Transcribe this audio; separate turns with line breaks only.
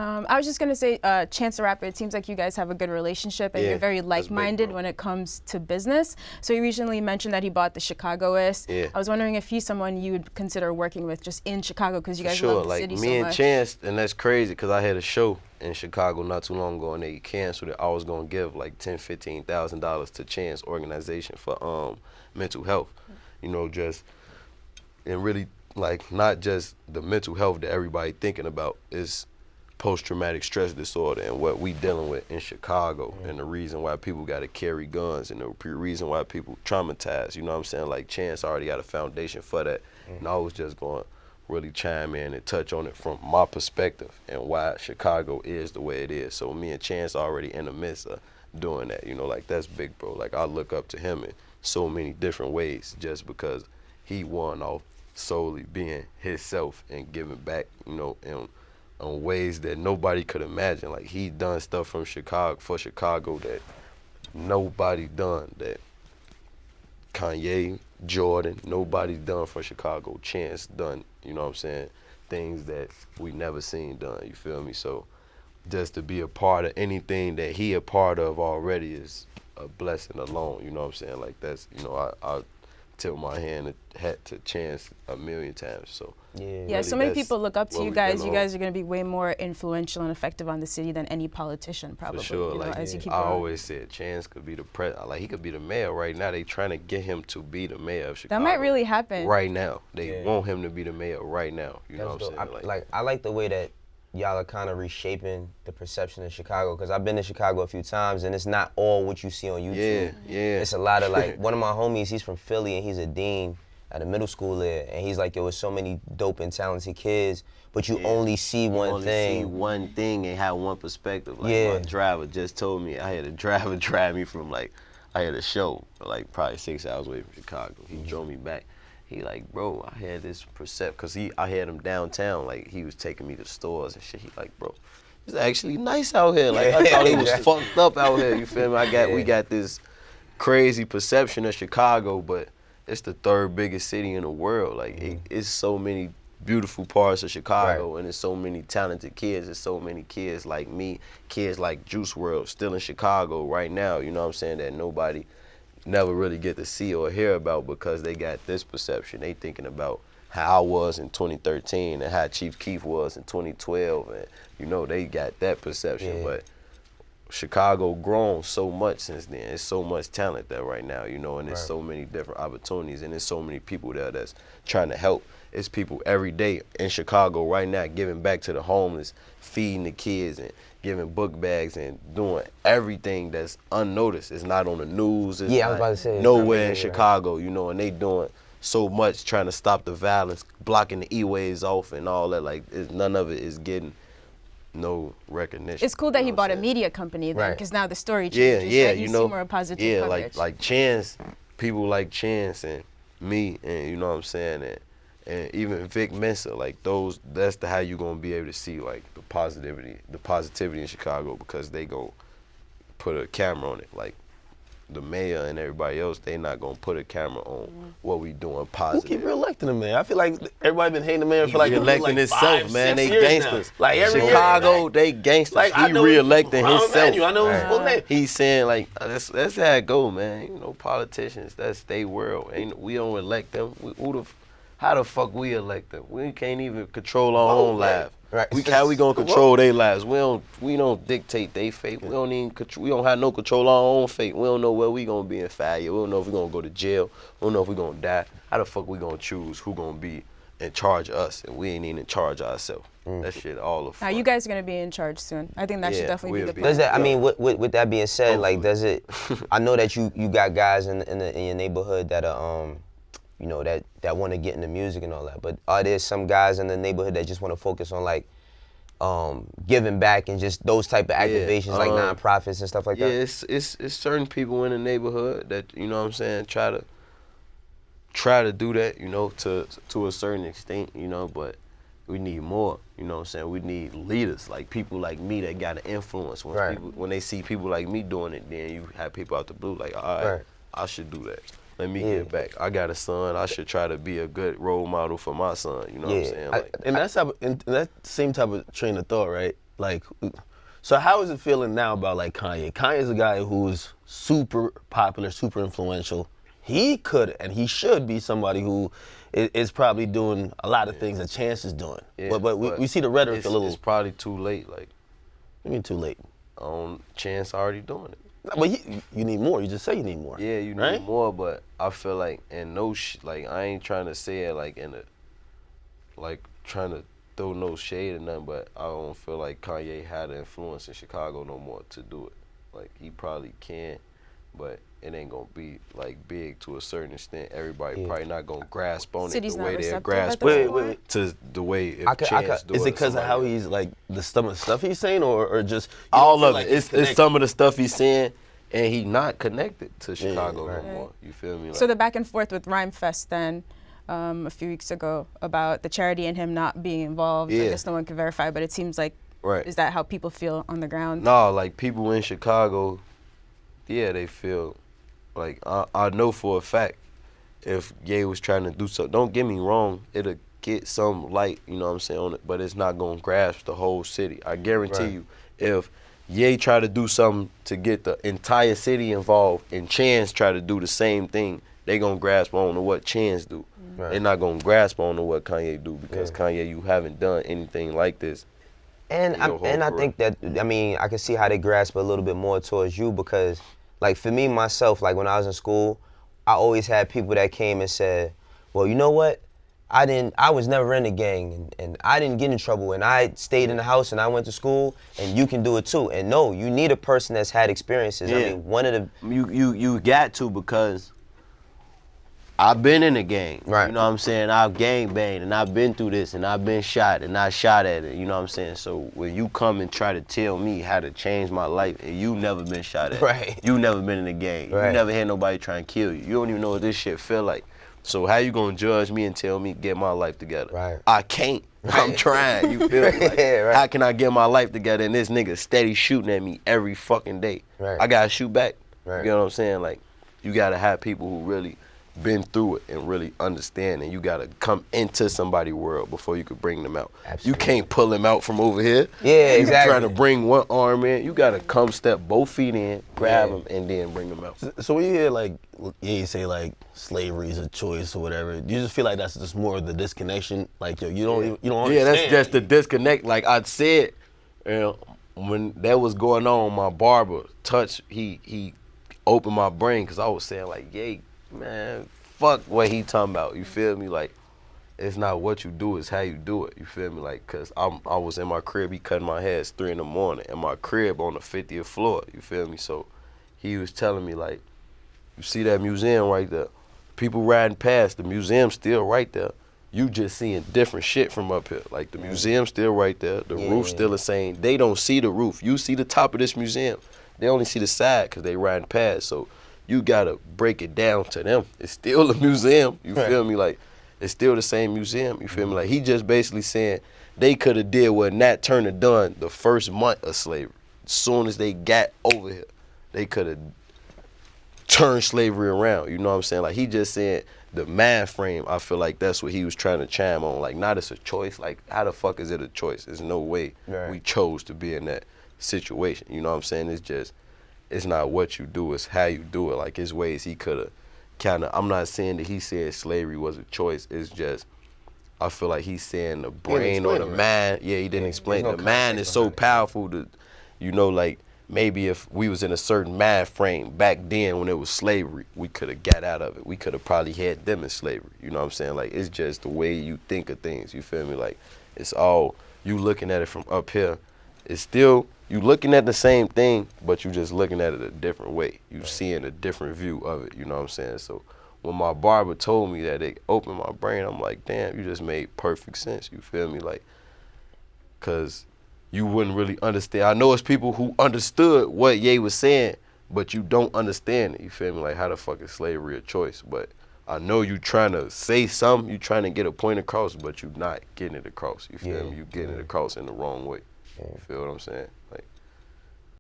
I was just going to say, Chance the Rapper, it seems like you guys have a good relationship and you're very like-minded when it comes to business. So he recently mentioned that he bought the Chicagoist. I was wondering if he's someone you would consider working with just in Chicago because you guys love the city so much.
Me and Chance, and that's crazy because I had a show in Chicago not too long ago and they canceled it. I was going to give like $10,000, $15,000 to Chance organization for mental health, you know, just, and really like not just the mental health that everybody thinking about is post-traumatic stress disorder and what we dealing with in Chicago and the reason why people got to carry guns and the reason why people traumatized, you know what I'm saying? Like Chance already got a foundation for that and I was just going to really chime in and touch on it from my perspective and why Chicago is the way it is. So me and Chance already in the midst of doing that, you know, like that's big, bro. Like I look up to him in so many different ways just because he won off solely being himself and giving back, you know, and on ways that nobody could imagine. Like he done stuff from Chicago for Chicago that nobody done, that Kanye, Jordan, nobody done for Chicago. Chance done, you know what I'm saying, things that we never seen done, you feel me? So just to be a part of anything that he a part of already is a blessing alone, you know what I'm saying? Like that's, you know, I tilt my hat to Chance a million times. So
really so many people look up to you guys. You guys are going to be way more influential and effective on the city than any politician probably.
For sure.
You know,
like
as you keep
I
growing.
always said, Chance could be the like he could be the mayor right now. They trying to get him to be the mayor of Chicago.
That might really happen.
Right now. They want him to be the mayor right now. You know what I'm saying?
I like the way that y'all are kind of reshaping the perception of Chicago, because I've been to Chicago a few times and it's not all what you see on YouTube. It's a lot of like, one of my homies, he's from Philly and he's a dean at a middle school there, and he's like, yo, there's so many dope and talented kids, but you only see one thing.
See one thing and have one perspective. Like my driver just told me, I had a driver drive me from like, I had a show like probably 6 hours away from Chicago. He drove me back. He like, bro, I had this percept, cause I had him downtown, like he was taking me to stores and shit. He like, bro, it's actually nice out here. Like I thought it was fucked up out here, you feel me? We got this crazy perception of Chicago, but it's the third biggest city in the world. Like it's so many beautiful parts of Chicago and there's so many talented kids. There's so many kids like me, kids like Juice WRLD still in Chicago right now, you know what I'm saying, that nobody never really get to see or hear about because they got this perception. They thinking about how I was in 2013 and how Chief Keef was in 2012, and you know they got that perception. But Chicago grown so much since then. It's so much talent there right now, you know, and there's so many different opportunities and there's so many people there that's trying to help. It's people every day in Chicago right now giving back to the homeless, feeding the kids and giving book bags and doing everything that's unnoticed. It's not on the news. It's
I was about to say,
nowhere in Chicago, you know, and they doing so much trying to stop the violence, blocking the E-ways off and all that. Like, none of it is getting no recognition.
It's cool that he bought a media company then, because now the story changes.
Yeah,
right?
you
see
know,
more positive coverage.
like Chance, people like Chance and me, and you know what I'm saying, and even Vic Mensa, like that's how you gonna be able to see like the positivity in Chicago, because they gonna put a camera on it. Like the mayor and everybody else, they not gonna put a camera on what we doing positive.
Who keep re-electing the mayor? I feel like everybody been hating the mayor for like
re-electing himself, man. They gangsters.
Like every
Chicago, they gangsters.
Like,
he re-electing himself.
I know his full name.
He's saying like that's how it go, man. You know, politicians, that's their world. We don't elect them. How the fuck we elect them? We can't even control our own lives. How we gonna control their lives? We don't dictate their fate. We don't have no control of our own fate. We don't know where we gonna be in 5 years. We don't know if we gonna go to jail. We don't know if we gonna die. How the fuck we gonna choose who gonna be in charge of us, and we ain't even in charge of ourselves? That shit all of fun.
Now you guys are gonna be in charge soon. I think that should definitely be the plan.
Does that? I mean, with that being said, like, does it? I know that you got guys in your neighborhood that are you know, that want to get into music and all that. But are there some guys in the neighborhood that just want to focus on like giving back and just those type of activations, like nonprofits and stuff like that?
Yeah, it's certain people in the neighborhood that, you know what I'm saying, try to do that, you know, to a certain extent, you know, but we need more, you know what I'm saying? We need leaders, like people like me that got an influence. When they see people like me doing it, then you have people out the blue like, all right. I should do that. Let me get back. I got a son. I should try to be a good role model for my son. You know what I'm saying? Like,
and that same type of train of thought, right? Like, so how is it feeling now about like Kanye? Kanye's a guy who's super popular, super influential. He could and he should be somebody who is probably doing a lot of things that Chance is doing.
Yeah,
but we see the rhetoric a little.
It's probably too late. Like,
what do you mean too late?
Chance already doing it.
But you need more. You just say you need more.
Yeah, you need more. But I feel like, and like I ain't trying to say it like trying to throw no shade or nothing. But I don't feel like Kanye had the influence in Chicago no more to do it. Like, he probably can, but it ain't gonna be like big to a certain extent. Everybody probably not gonna grasp on it the way they're grasping to the way if Chance do it.
Is it because of how he's like some of the stuff he's saying, or just
all of it? It's some of the stuff he's saying, and he not connected to Chicago no more. You feel me? Like,
so the back and forth with Rhyme Fest then a few weeks ago about the charity and him not being involved. I guess no one can verify, but it seems like is that how people feel on the ground?
No, like people in Chicago, they feel. Like, I know for a fact if Ye was trying to do something, don't get me wrong, it'll get some light, you know what I'm saying, on it, but it's not going to grasp the whole city. I guarantee you, if Ye try to do something to get the entire city involved and Chance try to do the same thing, they going to grasp on to what Chance do. They're not going to grasp on to what Kanye do because Kanye, you haven't done anything like this.
And I think that, I mean, I can see how they grasp a little bit more towards you because, like, for me, myself, like, when I was in school, I always had people that came and said, well, you know what? I was never in a gang, and I didn't get in trouble, and I stayed in the house, and I went to school, and you can do it too. And no, you need a person that's had experiences. I mean, one of the...
You got to, because I've been in a gang. Right. You know what I'm saying? I've gang banged, and I've been through this, and I've been shot, and I shot at it. You know what I'm saying? So when you come and try to tell me how to change my life, and you never been shot at, you never been in a gang, you never had nobody try and kill you. You don't even know what this shit feel like. So how you gonna judge me and tell me get my life together? I can't. I'm trying. You feel me? Like, how can I get my life together and this nigga steady shooting at me every fucking day? I gotta shoot back. You know what I'm saying? Like, you gotta have people who really been through it and really understand, and you gotta come into somebody's world before you could bring them out. You can't pull them out from over here.
Exactly.
You trying to bring one arm in, you gotta come step both feet in, grab them, and then bring them out.
So when you hear like, you say like slavery is a choice or whatever, you just feel like that's just more of the disconnection. Like, yo, you don't understand.
That's just the disconnect. Like I said, when that was going on, my barber touch, he opened my brain because I was saying like, man, fuck what he talking about, you feel me? Like, it's not what you do, it's how you do it, you feel me? Like, cause I was in my crib, he cutting my hair, it's 3 in the morning, and my crib on the 50th floor, you feel me? So he was telling me like, you see that museum right there? People riding past, the museum's still right there. You just seeing different shit from up here. Like, the museum's still right there, the roof's still the same. They don't see the roof. You see the top of this museum. They only see the side cause they riding past, so you gotta break it down to them. It's still a museum, you feel me? Like, it's still the same museum, you feel me? Like, he just basically saying they could have did what Nat Turner done the first month of slavery. As soon as they got over here, they could have turned slavery around, you know what I'm saying? Like, he just saying the mind frame, I feel like that's what he was trying to chime on. Like, not it's a choice, like, how the fuck is it a choice? There's no way we chose to be in that situation, you know what I'm saying? It's just, it's not what you do, it's how you do it. Like, his ways, he could have kind of, I'm not saying that he said slavery was a choice, it's just, I feel like he's saying the brain or the mind, he didn't explain. The mind is so powerful to, you know, like, maybe if we was in a certain mind frame back then when it was slavery, we could have got out of it. We could have probably had them in slavery, you know what I'm saying? Like, it's just the way you think of things, you feel me? Like, it's all, you looking at it from up here, it's still, you looking at the same thing, but you just looking at it a different way. You seeing a different view of it, you know what I'm saying? So when my barber told me that, it opened my brain, I'm like, damn, you just made perfect sense, you feel me? Like, cause you wouldn't really understand. I know it's people who understood what Ye was saying, but you don't understand it, you feel me? Like, how the fuck is slavery a choice? But I know you trying to say something, you trying to get a point across, but you not getting it across, you feel me? You getting it across in the wrong way. You feel what I'm saying?